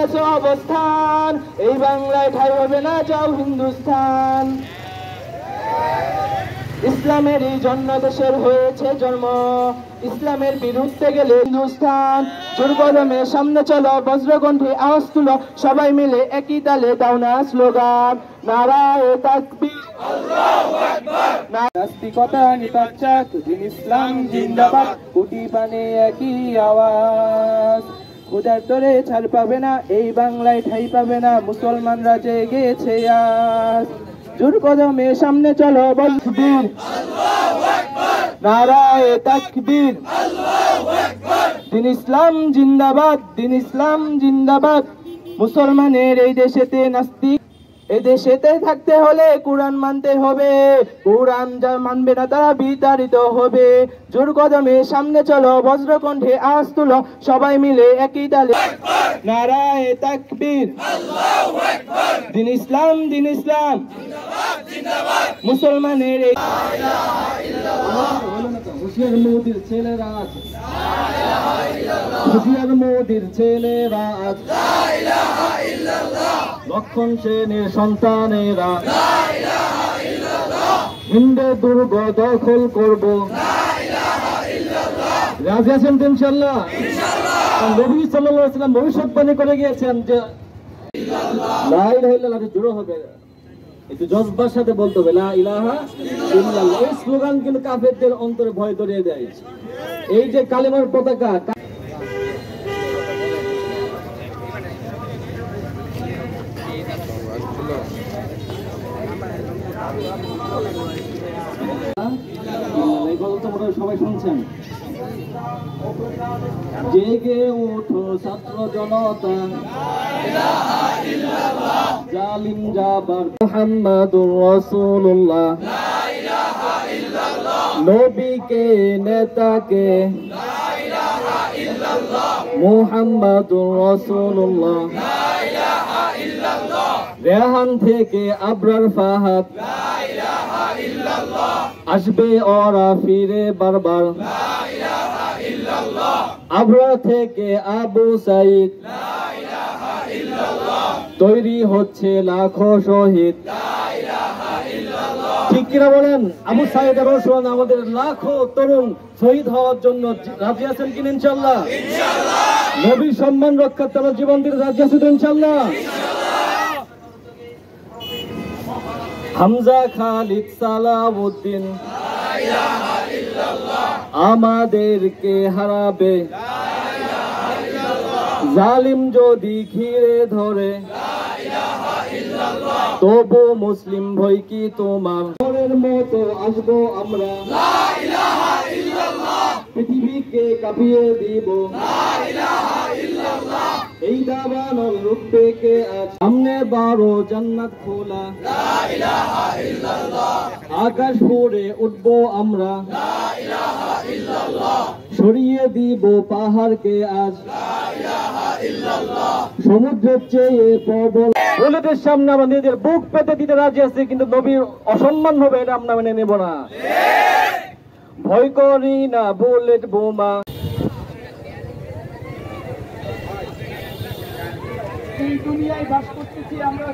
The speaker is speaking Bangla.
নিয়েছো অবস্থান, এই বাংলায় ঠাঁই হবে না যাও হিন্দুস্তান। ইসলামের এই জন্য দেশের হয়েছে জন্ম, ইসলামের বিরুদ্ধে গেলে হিন্দুস্তান। জোরকদমে সামনে চলো, বজ্রকণ্ঠে আওয়াজ তুলো, সবাই মিলে একই তালে দাও না স্লোগান, নারায়ে তাকবীর আল্লাহু আকবার। নাস্তিকতা নিপাত দিন ইসলাম জিন্দাবাদ, কোটি পানে একই আওয়াজ। খোদার তরে ছাড় পাবে না, এই বাংলায় ঠাঁই পাবে না, মুসলমানরা জেগেছে আজ। জোর কদমে সামনে চলো, বলবীর আল্লাহু আকবার, নারায়ে তাকবীর আল্লাহু আকবার। দিন ইসলাম জিন্দাবাদ, দিন ইসলাম জিন্দাবাদ। মুসলমানের এই দেশেতে নাস্তিক, এই দেশেতে থাকতে হলে কোরআন মানতে হবে, কোরআন যা মানবে না তারা বিতাড়িত হবে। জোর কদমে সামনে চলো, বজ্রকণ্ঠে আওয়াজ তুলো, সবাই মিলে একই তালে নারায়ে তাকবীর আল্লাহু আকবার। দিন ইসলাম, দিন ইসলাম জিন্দাবাদ জিন্দাবাদ। মুসলমানের এই লা ইলাহা ইল্লাল্লাহ, হুশিয়ার মোদির ছেলেরা আছে, লা ইলাহা ইল্লাল্লাহ, হুশিয়ার মোদির ছেলেরা আছে, লা ইলাহা ইল্লাল্লাহ, লক্ষণ সেনের সন্তানেরা, লা ইলাহা ইল্লাল্লাহ, হিন্দু দুর্গ দখল করব, লা ইলাহা ইল্লাল্লাহ। রাজি আছেন তো ইনশাআল্লাহ? ইনশাআল্লাহ। নবী সাল্লাল্লাহু আলাইহি ওয়াসাল্লাম ভবিষ্যৎবাণী করে গিয়েছেন যে লা ইলাহা ইল্লাল্লাহ জোরে হবে, একটু জজবার সাথে বলতে হবে লা ইলাহা ইল্লাল্লাহ। এই স্লোগান কিন্তু কাফেরদের অন্তরে ভয় ধরিয়ে দেয়। এই যে কালেমার পতাকা, এই কথা তো মনে সবাই শুনছেন। জেগে ওঠো ছাত্র জনতা, জালিম জাবার মুহাম্মাদুর রাসূলুল্লাহ, নবীকে নেতাকে মুহাম্মাদুর রাসূলুল্লাহ, রেহান থেকে আবরার ফাহাদ, আসবে ওরা ফিরে বারবার, আবরা থেকে আবু সাইদ, তৈরি হচ্ছে লাখো শহীদ। ঠিক কিনা বলেন? আবু সাইদ আর রসুল আমাদের লাখো তরুণ শহীদ হওয়ার জন্য রাজি আছেন কিনা ইনশাআল্লাহ? নবীর সম্মান রক্ষার তারা জীবন দিতে রাজি আছেন ইনশাআল্লাহ? হামজা খালিদ সালাউদ্দিন আমাদেরকে হারাবে, জালিম যদি ঘিরে ধরে, তবু মুসলিম ভয় কি তোমার মতো আসবো আমরা, পৃথিবীকে কাঁপিয়ে দিব, এই দাবানল রূপে কে আজ সামনে 12 জান্নাত খোলা, আকাশ ভরে উঠবো আমরা, সরিয়ে দিব পাহাড়কে আজ, সমুদ্রের চেয়ে প্রবল। বুলেটের সামনে আমরা নিজেদের বুক পেতে দিতে রাজি আছি, কিন্তু নবীর অসম্মান হবে এটা আমরা মেনে নেব না। ভয় করি না বুলেট বোমা। এই দুনিয়ায় বাস করতেছি আমরা